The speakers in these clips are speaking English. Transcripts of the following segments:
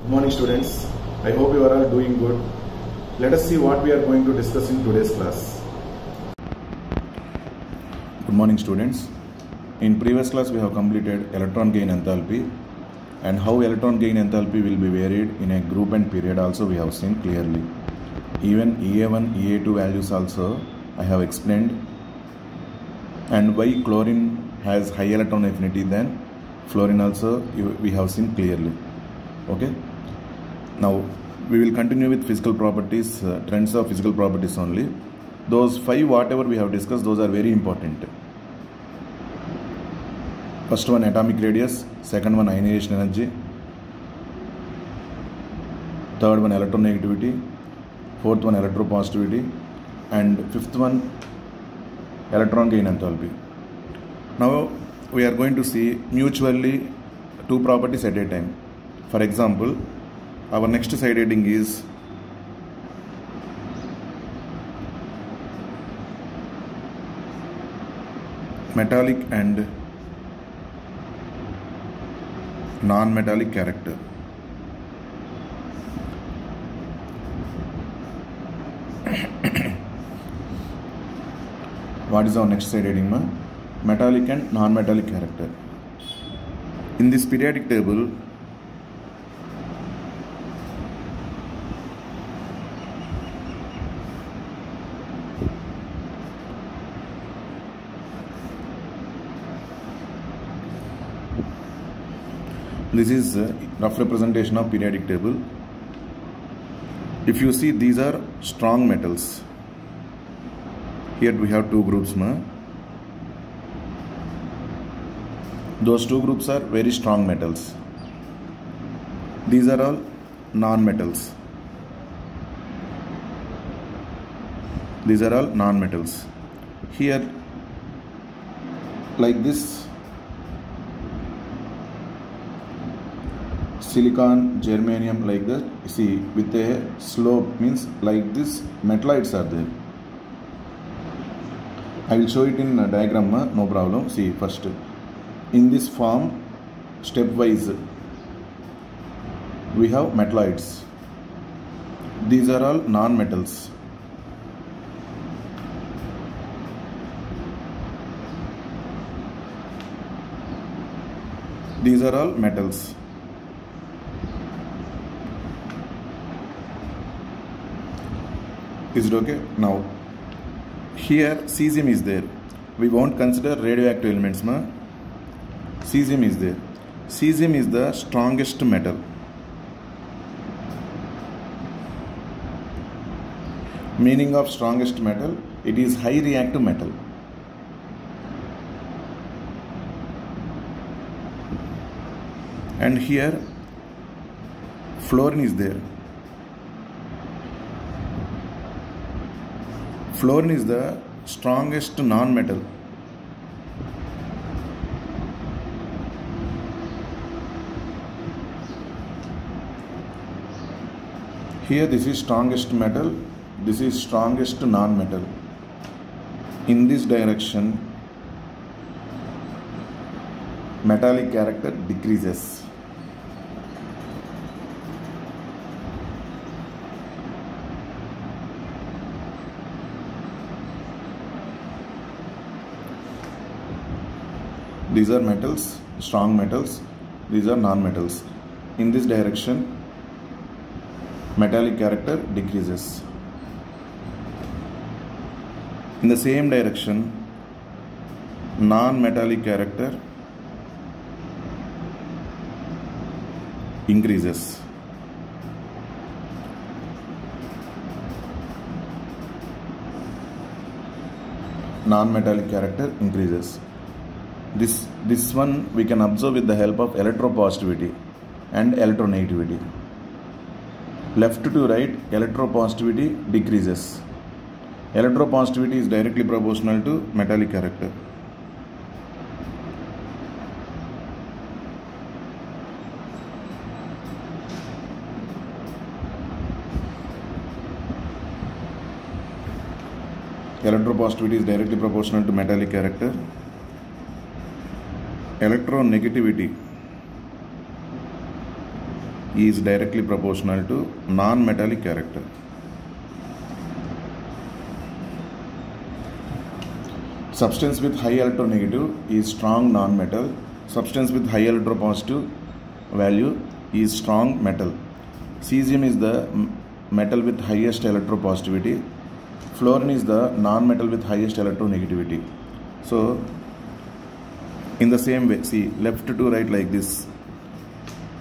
Good morning students. I hope you are all doing good. Let us see what we are going to discuss in today's class. Good morning students. In previous class we have completed electron gain enthalpy and how electron gain enthalpy will be varied in a group and period also we have seen clearly. Even EA1, EA2 values also I have explained, and why chlorine has high electron affinity than fluorine also we have seen clearly. Okay. Now we will continue with physical properties, trends of physical properties only. Those 5 whatever we have discussed, those are very important. First one atomic radius, second one ionization energy, third one electronegativity, fourth one electropositivity, and fifth one electron gain enthalpy. Now we are going to see mutually 2 properties at a time. For example, our next side heading is metallic and non-metallic character. What is our next side heading? Metallic and non-metallic character. In this periodic table, this is a rough representation of periodic table. If you see, these are strong metals. Here we have 2 groups. Those 2 groups are very strong metals. These are all non-metals. These are all non-metals. Here, like this, silicon, germanium, like that, see, with a slope, means like this, metallites are there. I will show it in a diagram, no problem. See, first, in this form, stepwise, we have metallites. These are all non-metals. These are all metals. Is it okay? Now, here cesium is there. We won't consider radioactive elements. Cesium is there. Cesium is the strongest metal. Meaning of strongest metal, it is high reactive metal. And here fluorine is there. Fluorine is the strongest non-metal. Here this is strongest metal, this is strongest non-metal. In this direction, metallic character decreases. These are metals, strong metals. These are non-metals. In this direction, metallic character decreases. In the same direction, non-metallic character increases. Non-metallic character increases. This one we can observe with the help of electropositivity and electronegativity. Left to right, electropositivity decreases. Electropositivity is directly proportional to metallic character. Electropositivity is directly proportional to metallic character. Electronegativity is directly proportional to non-metallic character. Substance with high electronegative is strong non-metal. Substance with high electropositive value is strong metal. Cesium is the metal with highest electropositivity. Fluorine is the non-metal with highest electronegativity. So in the same way, see, left to right like this,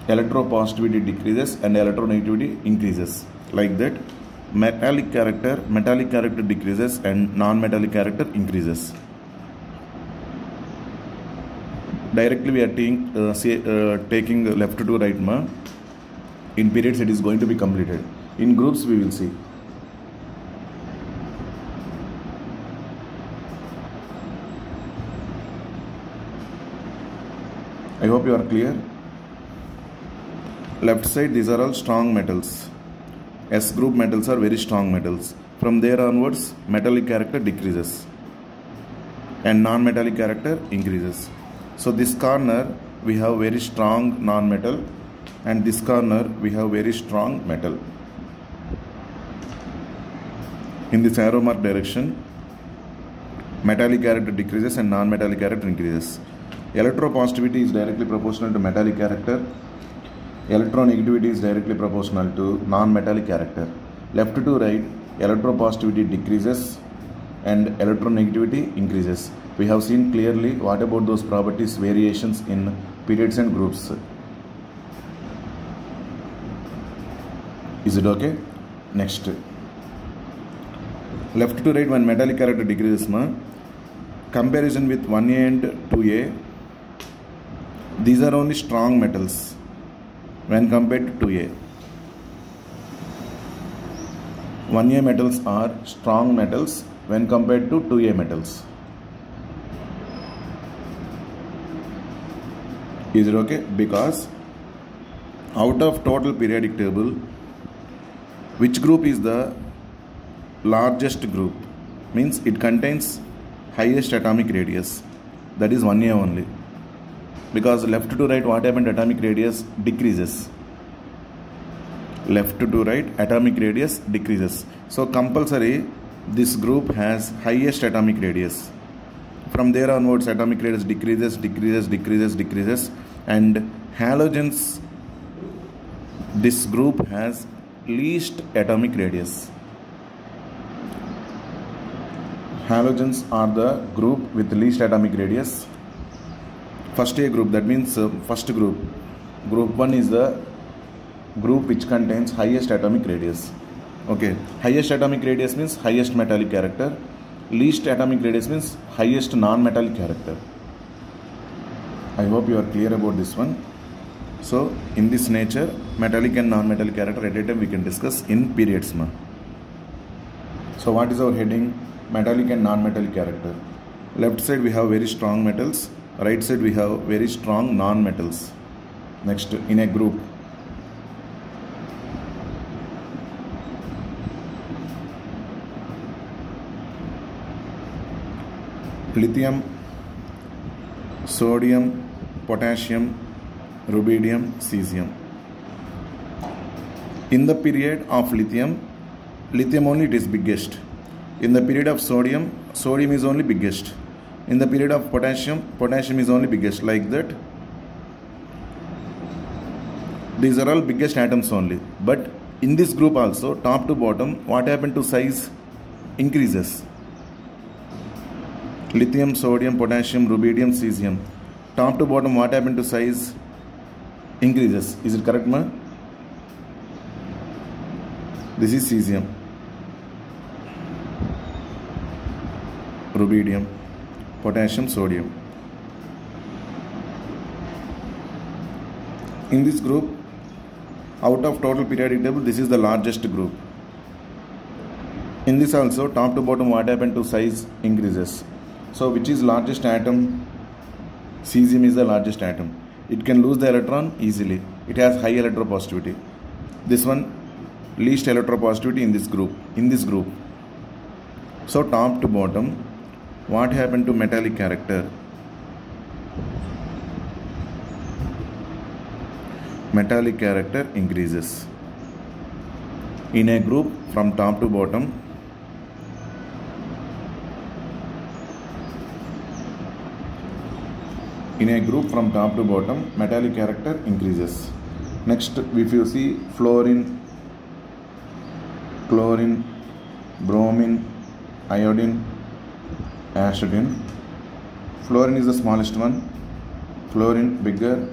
electropositivity decreases and electronegativity increases. Like that, metallic character decreases and non-metallic character increases. Directly we are taking left to right. In periods it is going to be completed. In groups we will see. I hope you are clear. Left side, these are all strong metals. S group metals are very strong metals. From there onwards, metallic character decreases and non-metallic character increases. So this corner we have very strong non-metal, and this corner we have very strong metal. In this arrow mark direction, metallic character decreases and non-metallic character increases. Electropositivity is directly proportional to metallic character. Electronegativity is directly proportional to non-metallic character. Left to right, electropositivity decreases and electronegativity increases. We have seen clearly what about those properties variations in periods and groups. Is it okay? Next. Left to right, when metallic character decreases, comparison with 1A and 2A, these are only strong metals when compared to 2A. 1A metals are strong metals when compared to 2A metals. Is it okay? Because out of total periodic table, which group is the largest group? Means it contains highest atomic radius. That is 1A only. Because left to right, what happened? Atomic radius decreases. Left to right, atomic radius decreases. So compulsory, this group has highest atomic radius. From there onwards, atomic radius decreases, and halogens, this group has least atomic radius. Halogens are the group with least atomic radius. First A group, that means first group. Group 1 is the group which contains highest atomic radius. Okay, highest atomic radius means highest metallic character. Least atomic radius means highest non-metallic character. I hope you are clear about this one. So in this nature, metallic and non-metallic character at a time we can discuss in periods. So what is our heading? Metallic and non-metallic character. Left side we have very strong metals. Right side we have very strong non-metals. Next, in a group. Lithium, sodium, potassium, rubidium, cesium. In the period of lithium only it is biggest. In the period of sodium is only biggest. In the period of potassium is only biggest. Like that, these are all biggest atoms only. But in this group also, top to bottom, what happened to size? Increases. Lithium, sodium, potassium, rubidium, cesium. Top to bottom, what happened to size? Increases. Is it correct, ma? This is cesium, rubidium, potassium, sodium. In this group, out of total periodic table, this is the largest group. In this also, top to bottom, what happened to size? Increases. So which is largest atom? Cesium is the largest atom. It can lose the electron easily. It has high electropositivity. This one, least electropositivity in this group. So top to bottom, what happened to metallic character? metallic character increases. In a group from top to bottom, metallic character increases. Next, if you see fluorine, chlorine, bromine, iodine, acetylene. Fluorine is the smallest one. Fluorine bigger,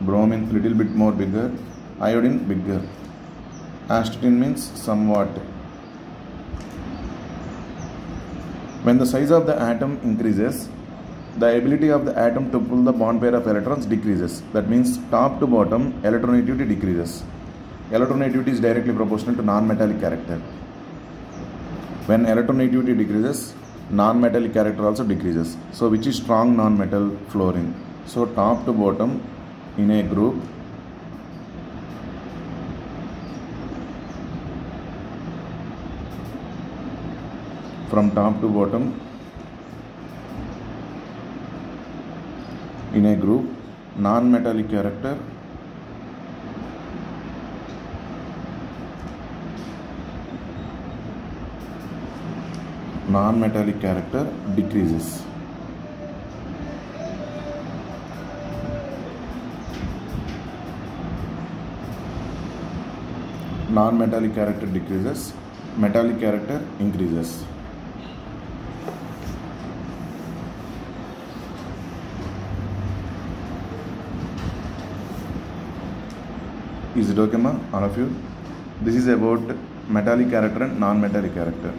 bromine little bit more bigger, iodine bigger. Acetylene means somewhat. When the size of the atom increases, the ability of the atom to pull the bond pair of electrons decreases. That means top to bottom electronegativity decreases. Electronegativity is directly proportional to non-metallic character. When electronegativity decreases, non-metallic character also decreases. So which is strong non-metal? Fluorine. So top to bottom in a group, from top to bottom in a group, non-metallic character decreases. Non-metallic character decreases, metallic character increases. Is it okay, ma? All of you? This is about metallic character and non-metallic character.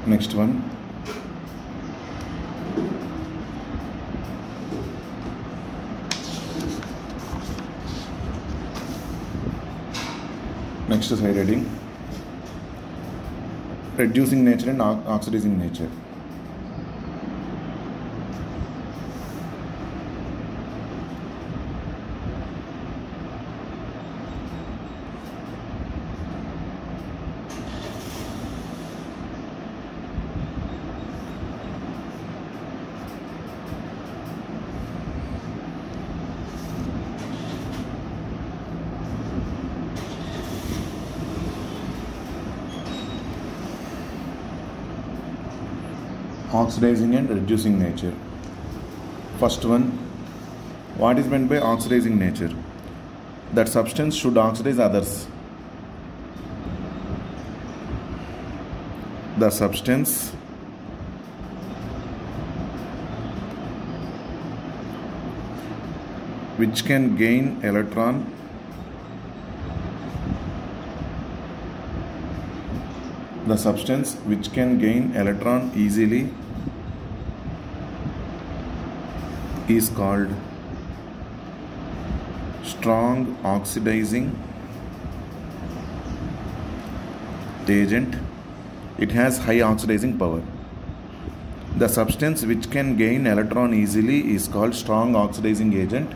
Next one. Next slide heading, reducing nature and oxidizing nature. Oxidizing and reducing nature. First one, what is meant by oxidizing nature? That substance should oxidize others. The substance which can gain electron easily is called strong oxidizing agent. It has high oxidizing power. The substance which can gain electron easily is called strong oxidizing agent,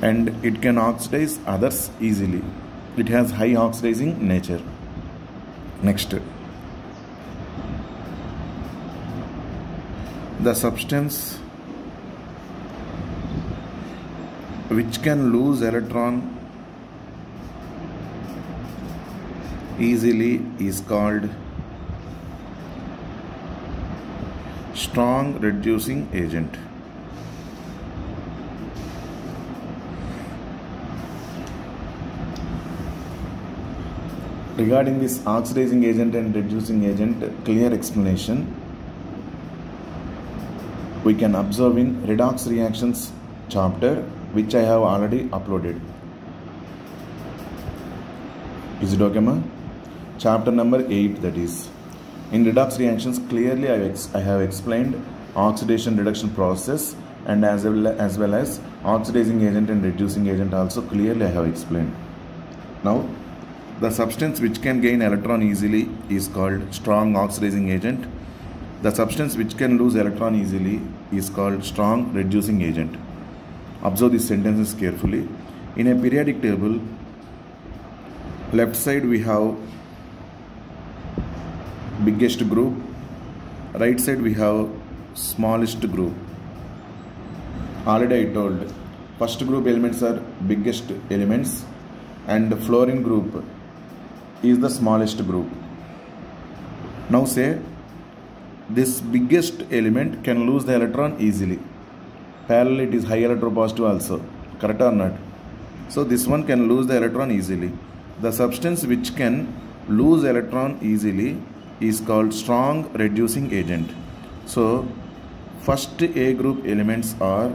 and it can oxidize others easily. It has high oxidizing nature. Next, the substance which can lose electron easily is called strong reducing agent. Regarding this oxidizing agent and reducing agent, clear explanation we can observe in redox reactions chapter, which I have already uploaded. Is it okay, ma? Chapter number 8, that is. In redox reactions, clearly I have explained oxidation reduction process, and as well as oxidizing agent and reducing agent also clearly I have explained. Now, the substance which can gain electron easily is called strong oxidizing agent, The substance which can lose electron easily is called strong reducing agent. Observe these sentences carefully. In a periodic table, left side we have biggest group, right side we have smallest group. Already I told, first group elements are biggest elements and fluorine group is the smallest group. Now say this biggest element can lose the electron easily. Parallel it is high electropositive also, correct or not? So this one can lose the electron easily. The substance which can lose electron easily is called strong reducing agent. So first A group elements are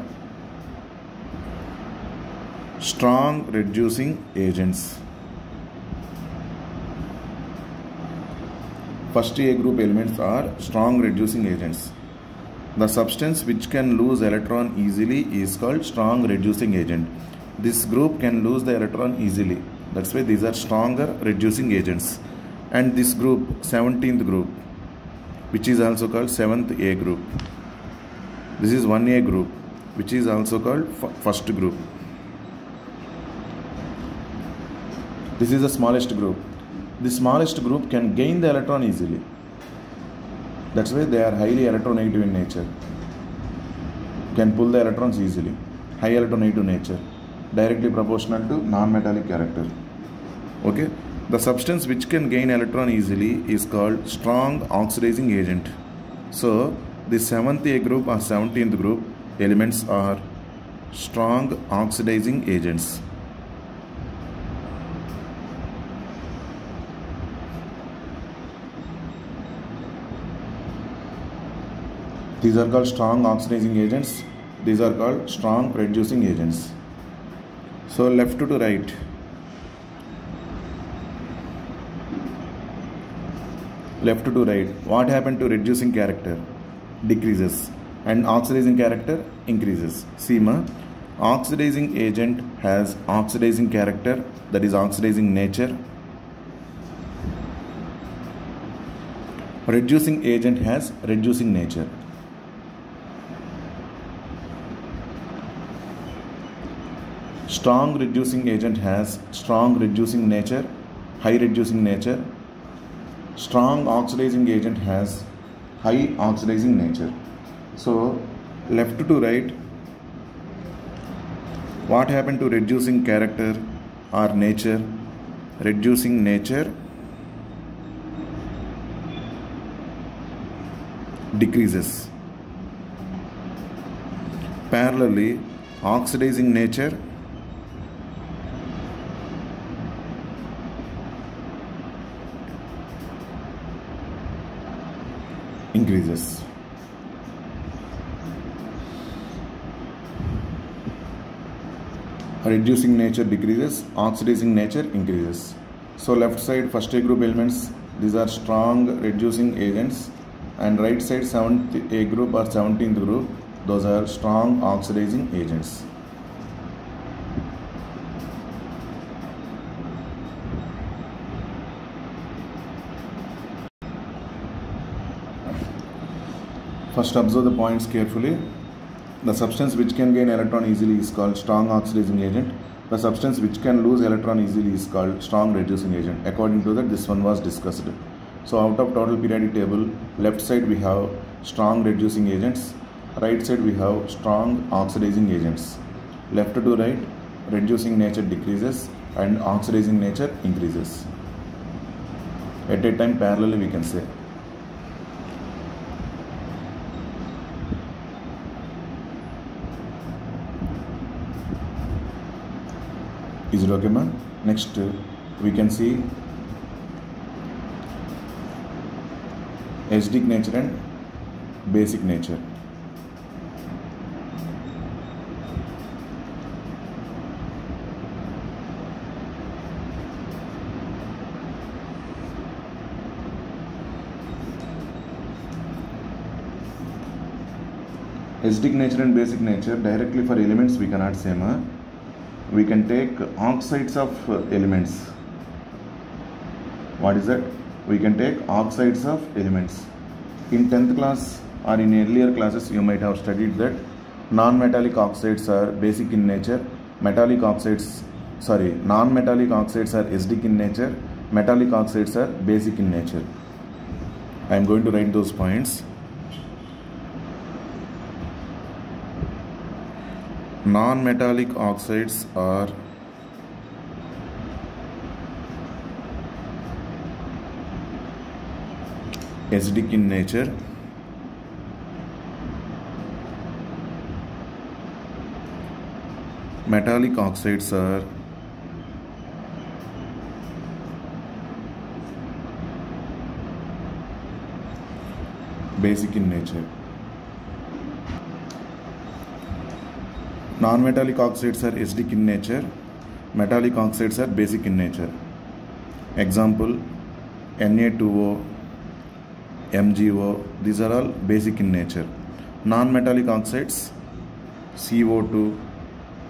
strong reducing agents. First A group elements are strong reducing agents. The substance which can lose electron easily is called strong reducing agent. This group can lose the electron easily. That's why these are stronger reducing agents. And this group, 17th group, which is also called 7th A group. This is 1A group, which is also called first group. This is the smallest group. The smallest group can gain the electron easily. That's why they are highly electronegative in nature. Can pull the electrons easily. High electronegative nature. Directly proportional to non-metallic character. Okay. The substance which can gain electron easily is called strong oxidizing agent. So the 7th A group or 17th group elements are strong oxidizing agents. These are called strong oxidizing agents. These are called strong reducing agents. So left to right. Left to right. What happened to reducing character? Decreases. And oxidizing character increases. See ma, oxidizing agent has oxidizing character, that is oxidizing nature. Reducing agent has reducing nature. Strong reducing agent has strong reducing nature, high reducing nature. Strong oxidizing agent has high oxidizing nature. So left to right, what happened to reducing character or nature? Reducing nature decreases. Parallelly, oxidizing nature increases. Reducing nature decreases, oxidizing nature increases. So left side first A group elements, these are strong reducing agents, and right side 7th A group or 17th group, those are strong oxidizing agents. First observe the points carefully. The substance which can gain electron easily is called strong oxidizing agent. The substance which can lose electron easily is called strong reducing agent. According to that, this one was discussed. So out of total periodic table, left side we have strong reducing agents, right side we have strong oxidizing agents. Left to right, reducing nature decreases and oxidizing nature increases. At a time parallelly we can say. Is it okay, man? Next, we can see acidic nature and basic nature. Acidic nature and basic nature, directly for elements we cannot say, ma. We can take oxides of elements. What is that? We can take oxides of elements. In 10th class or in earlier classes, you might have studied that non-metallic oxides are basic in nature, non-metallic oxides are acidic in nature, metallic oxides are basic in nature. I am going to write those points. Non-metallic oxides are acidic in nature, metallic oxides are basic in nature. Non-metallic oxides are acidic in nature, metallic oxides are basic in nature. Example, Na2O, MgO, these are all basic in nature. Non-metallic oxides, CO2,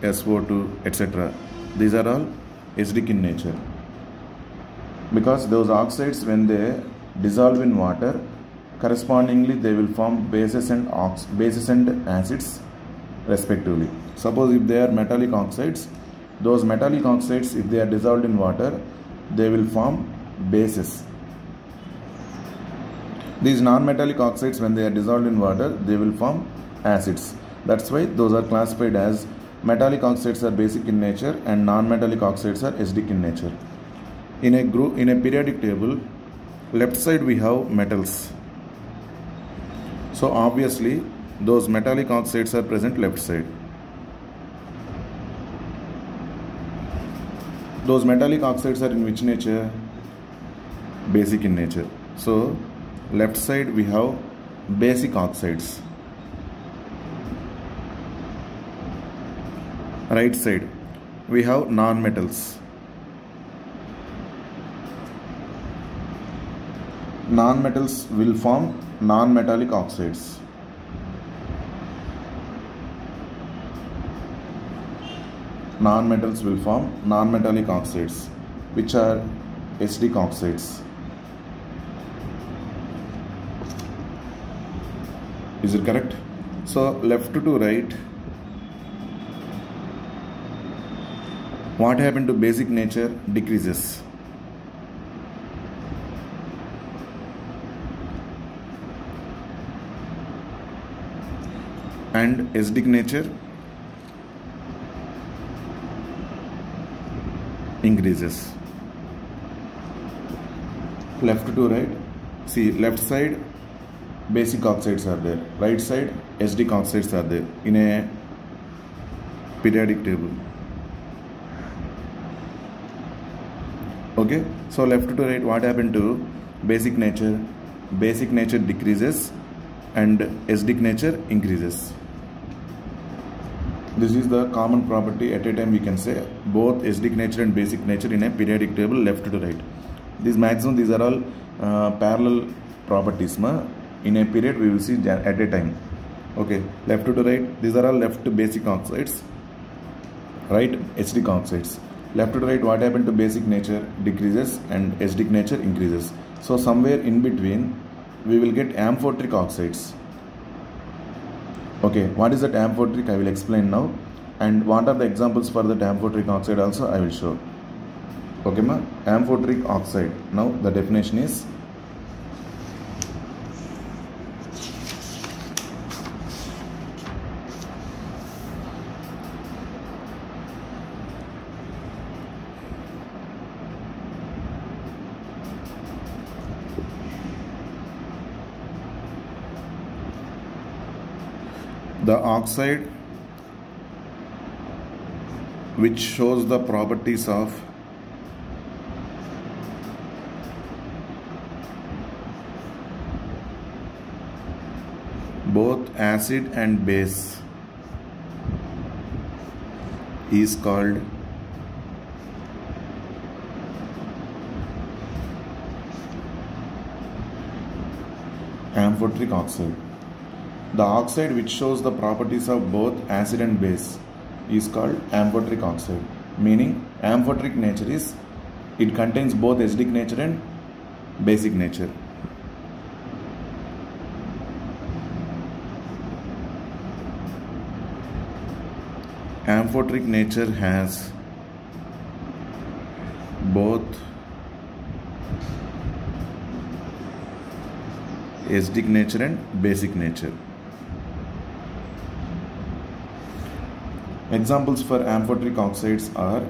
SO2, etc. These are all acidic in nature. Because those oxides, when they dissolve in water, correspondingly they will form bases and acids respectively. Suppose if they are metallic oxides, those metallic oxides, if they are dissolved in water, they will form bases. These non-metallic oxides, when they are dissolved in water, they will form acids. That's why those are classified as metallic oxides are basic in nature and non-metallic oxides are acidic in nature. In a periodic table, left side we have metals. So obviously those metallic oxides are present left side. Those metallic oxides are in which nature? Basic in nature. So left side we have basic oxides. Right side we have non-metals. Non-metals will form non-metallic oxides. Non-metals will form non-metallic oxides, which are acidic oxides. Is it correct? So left to right, what happened to basic nature? Decreases. And acidic nature increases. Left to right, see, left side basic oxides are there, right side acidic oxides are there in a periodic table. Okay, so left to right, what happened to basic nature? Basic nature decreases and acidic nature increases. This is the common property. At a time we can say both acidic nature and basic nature in a periodic table left to right. These are all parallel properties. In a period we will see at a time. Okay, left to right, these are all left basic oxides, right acidic oxides. Left to right, what happened to basic nature? Decreases and acidic nature increases. So somewhere in between we will get amphoteric oxides. Okay, what is that amphoteric? I will explain now. And what are the examples for that amphoteric oxide also I will show. Okay, amphoteric oxide. Now the definition is the oxide which shows the properties of both acid and base is called amphoteric oxide. The oxide which shows the properties of both acid and base is called amphoteric oxide. Meaning amphoteric nature is it contains both acidic nature and basic nature. amphoteric nature has both acidic nature and basic nature. Examples for amphoteric oxides are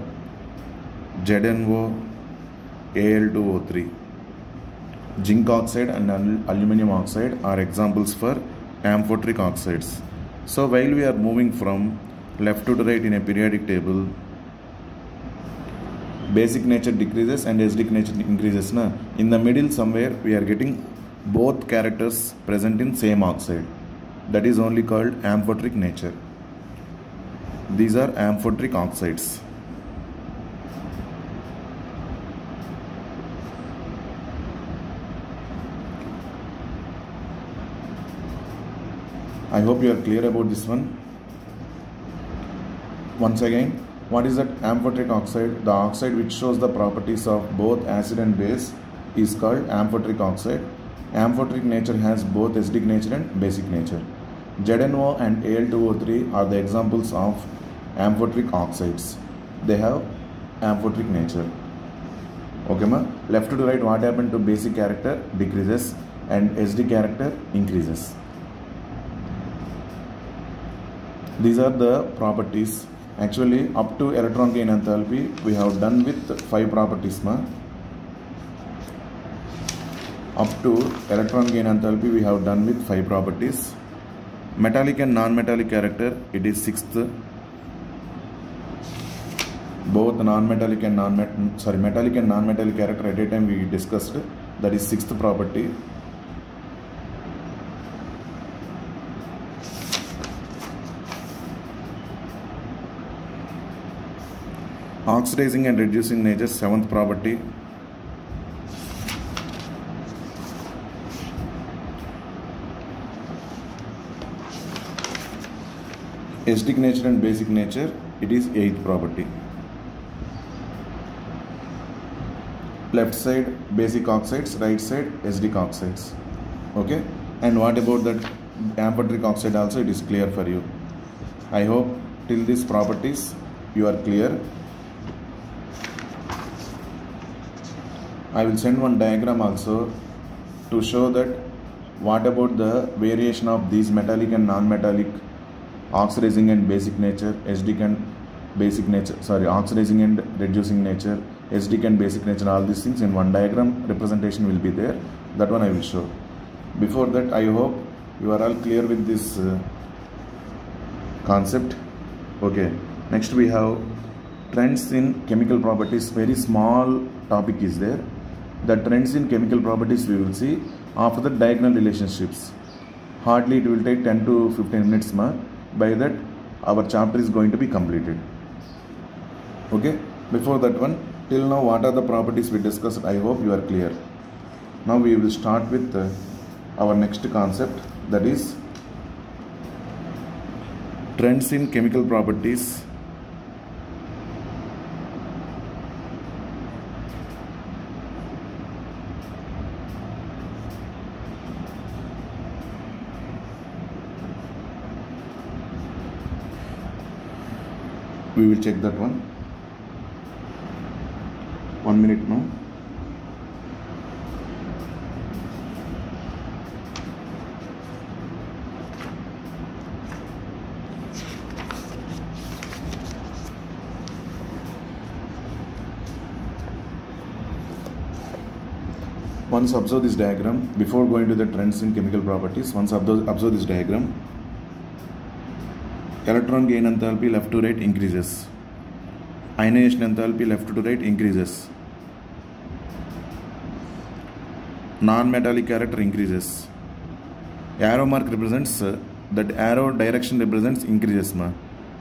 ZnO, Al2O3. Zinc oxide and aluminum oxide are examples for amphoteric oxides. So while we are moving from left to right in a periodic table, basic nature decreases and acidic nature increases. In the middle somewhere we are getting both characters present in same oxide. That is only called amphoteric nature. These are amphoteric oxides. I hope you are clear about this one. Once again, what is that amphoteric oxide? The oxide which shows the properties of both acid and base is called amphoteric oxide. Amphoteric nature has both acidic nature and basic nature. ZnO and Al2O3 are the examples of amphoteric oxides. They have amphoteric nature. Okay ma? Left to right, what happened to basic character? Decreases and acidic character increases. These are the properties. Actually, up to electron gain enthalpy, we have done with 5 properties. Up to electron gain enthalpy, we have done with 5 properties. Metallic and non-metallic character, it is 6th. Both metallic and non-metallic character at a time we discussed. That is 6th property. Oxidizing and reducing nature, 7th property. Acidic nature and basic nature, it is 8th property. Left side basic oxides, right side acidic oxides. Okay, and what about that amphoteric oxide also? It is clear for you. I hope till these properties you are clear. I will send one diagram also to show that what about the variation of these metallic and non-metallic, oxidizing and basic nature, acidic and basic nature, oxidizing and reducing nature, acidic and basic nature, all these things in one diagram representation will be there. That one I will show. Before that, I hope you are all clear with this concept. Okay, next we have trends in chemical properties. Very small topic is there. The trends in chemical properties we will see. After the diagonal relationships, hardly it will take 10 to 15 minutes. By that our chapter is going to be completed. Okay, before that one, till now what are the properties we discussed? I hope you are clear. Now we will start with our next concept, that is trends in chemical properties. We will check that one. 1 minute now. Once observe this diagram, before going to the trends in chemical properties, once observe this diagram. Electron gain enthalpy left to right increases. Ionization enthalpy left to right increases. Non-metallic character increases. Arrow mark represents that arrow direction represents increases.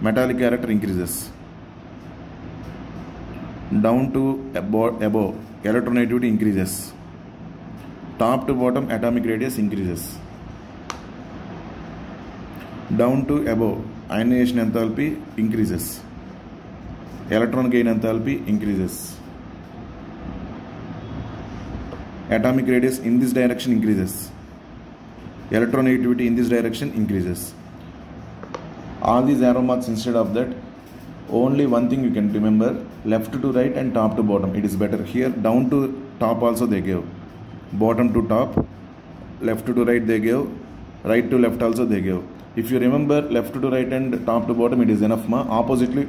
Metallic character increases. Down to above, electronegativity increases. Top to bottom, atomic radius increases. Down to above, ionization enthalpy increases. Electron gain enthalpy increases. Atomic radius in this direction increases. Electronegativity in this direction increases. All these arrow marks, instead of that, only one thing you can remember, left to right and top to bottom. It is better here. Down to top also they gave. Bottom to top, left to right they gave, right to left also they gave. If you remember left to right and top to bottom, it is enough. Oppositely,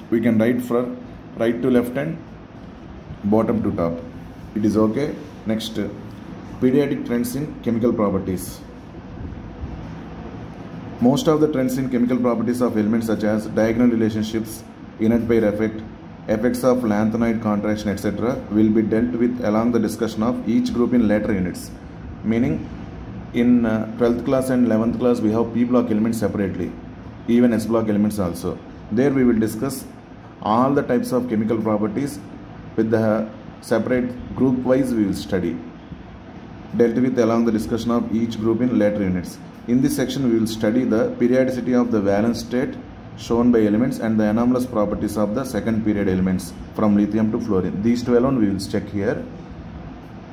we can write for right to left and bottom to top. It is okay. Next, periodic trends in chemical properties. Most of the trends in chemical properties of elements such as diagonal relationships, inert pair effect, effects of lanthanoid contraction, etc. will be dealt with along the discussion of each group in later units. Meaning, in 12th class and 11th class we have P block elements separately, even S block elements also. There we will discuss all the types of chemical properties with the separate group wise we will study, dealt with along the discussion of each group in later units. In this section we will study the periodicity of the valence state shown by elements and the anomalous properties of the second period elements from lithium to fluorine. These two alone we will check here.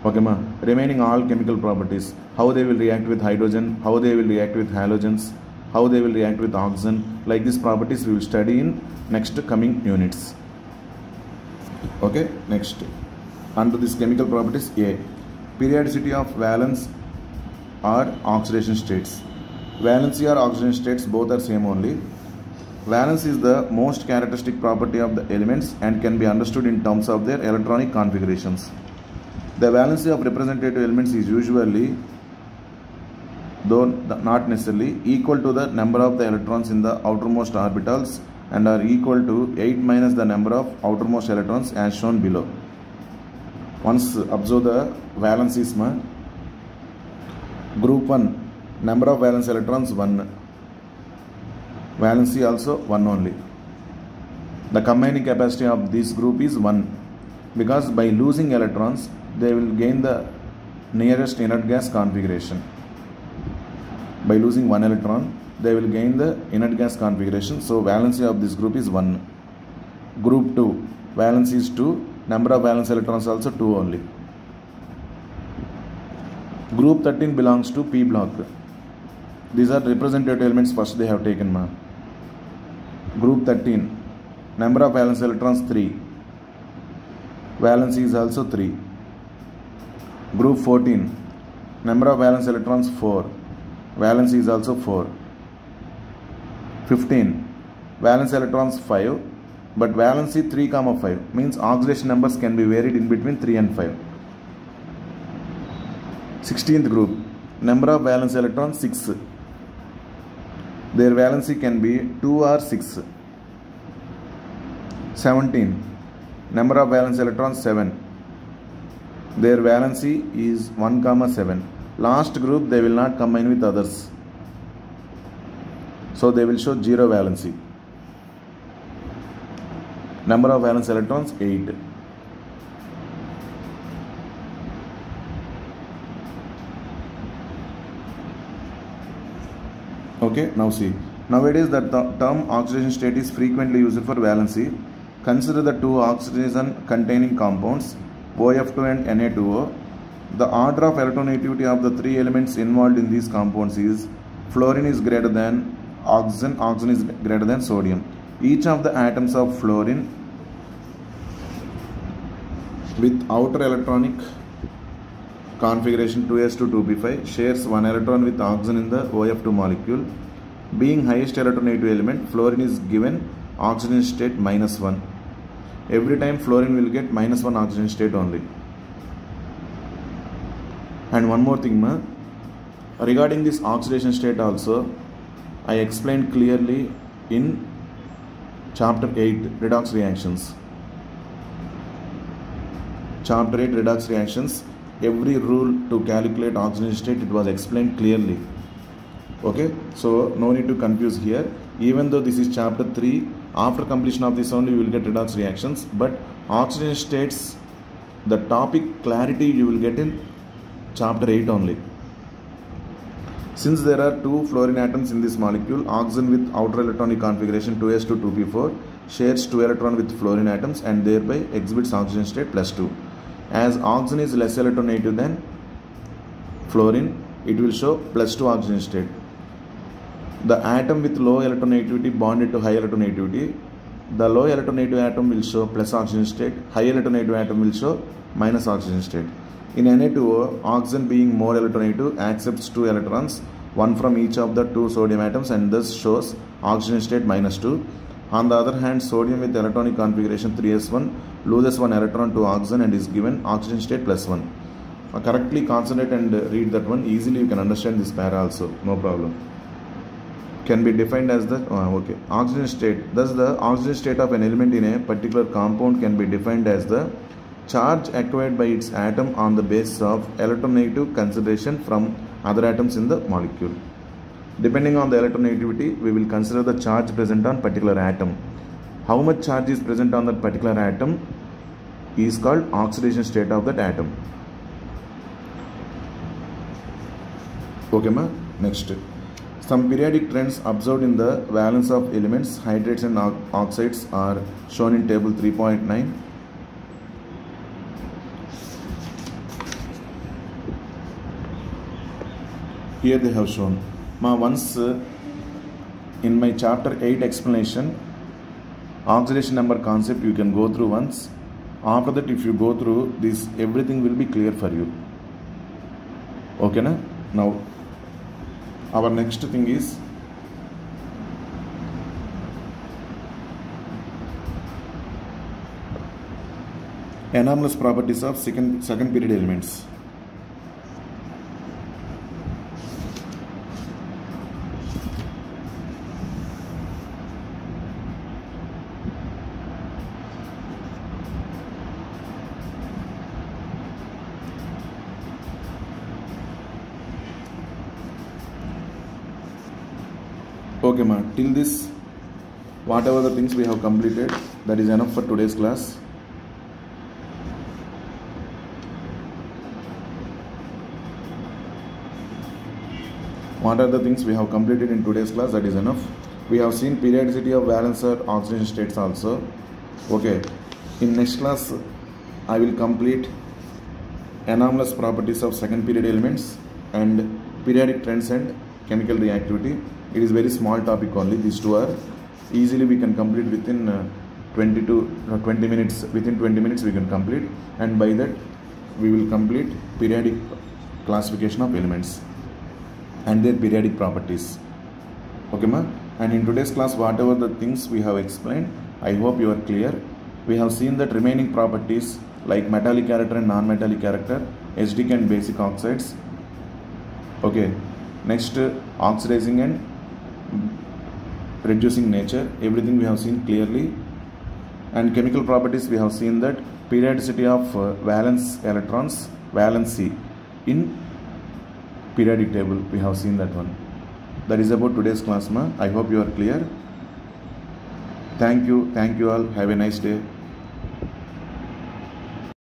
Okay, remaining all chemical properties, how they will react with hydrogen, how they will react with halogens, how they will react with oxygen, like these properties we will study in next coming units. Okay, next, under this chemical properties, A, periodicity of valence or oxidation states. Valency or oxidation states both are same only. Valence is the most characteristic property of the elements and can be understood in terms of their electronic configurations. The valency of representative elements is usually, though not necessarily, equal to the number of the electrons in the outermost orbitals and are equal to 8 minus the number of outermost electrons as shown below. Once observe the valencies, group 1, number of valence electrons 1, valency also 1 only. The combining capacity of this group is 1, because by losing electrons they will gain the nearest inert gas configuration. By losing one electron, they will gain the inert gas configuration. So valency of this group is 1. Group 2, valency is 2. Number of valence electrons also 2 only. Group 13 belongs to P block. These are representative elements first they have taken. Group 13, number of valence electrons 3. Valency is also 3. Group 14, number of valence electrons 4. Valency is also 4. 15, valence electrons 5, but valency 3, 5 means oxidation numbers can be varied in between 3 and 5. 16th group, number of valence electrons 6. Their valency can be 2 or 6. 17, number of valence electrons 7. Their valency is 1, 7. Last group they will not combine with others, so they will show 0 valency. Number of valence electrons 8. Okay, now see. Nowadays the term oxidation state is frequently used for valency. Consider the two oxygen containing compounds OF2 and Na2O. The order of electronegativity of the three elements involved in these compounds is fluorine is greater than oxygen, oxygen is greater than sodium. Each of the atoms of fluorine with outer electronic configuration 2s2 2p5 shares one electron with oxygen in the OF2 molecule. Being highest electronegative element, fluorine is given oxygen state -1. Every time fluorine will get -1 oxygen state only. And one more thing, regarding this oxidation state also, I explained clearly in chapter 8 redox reactions. Chapter 8 redox reactions, every rule to calculate oxidation state, it was explained clearly. Okay, so no need to confuse here. Even though this is chapter 3, after completion of this only you will get redox reactions, but oxidation states, the topic clarity you will get in chapter 8 only. Since there are two fluorine atoms in this molecule, oxygen with outer electronic configuration 2s2 2p4 shares 2 electron with fluorine atoms and thereby exhibits oxygen state +2. As oxygen is less electronegative than fluorine, it will show +2 oxygen state. The atom with low electronegativity bonded to high electronegativity the low electronegative atom will show plus oxygen state, high electronegative atom will show minus oxygen state. In Na2O, oxygen being more electronegative accepts 2 electrons, one from each of the 2 sodium atoms, and thus shows oxygen state -2. On the other hand, sodium with electronic configuration 3s1 loses 1 electron to oxygen and is given oxygen state +1. Correctly concentrate and read that one. Easily you can understand this para also, no problem. Can be defined as the oxygen state. Thus the oxygen state of an element in a particular compound can be defined as the charge acquired by its atom on the basis of electronegative consideration from other atoms in the molecule. Depending on the electronegativity, we will consider the charge present on particular atom. How much charge is present on that particular atom is called oxidation state of that atom. Okay ma? Next. Some periodic trends observed in the valence of elements, hydrates and oxides are shown in table 3.9. Here they have shown. Once in my chapter 8 explanation, oxidation number concept you can go through once. After that, if you go through this, everything will be clear for you. Okay na? Now our next thing is anomalous properties of second period elements. Okay ma, till this whatever the things we have completed, that is enough for today's class. What are the things we have completed in today's class? That is enough. We have seen periodicity of valence or oxidation states also. Okay, in next class I will complete anomalous properties of second period elements and periodic trends and chemical reactivity. It is very small topic only. These two are easily we can complete within 20 minutes. Within 20 minutes we can complete, and by that we will complete periodic classification of elements and their periodic properties. Okay ma? And in today's class, whatever the things we have explained, I hope you are clear. We have seen that remaining properties like metallic character and non-metallic character, acidic and basic oxides. Okay, next oxidizing and reducing nature, everything we have seen clearly. And chemical properties, we have seen that periodicity of valence electrons, valency in periodic table, we have seen that one. That is about today's class ma. I hope you are clear. Thank you all. Have a nice day.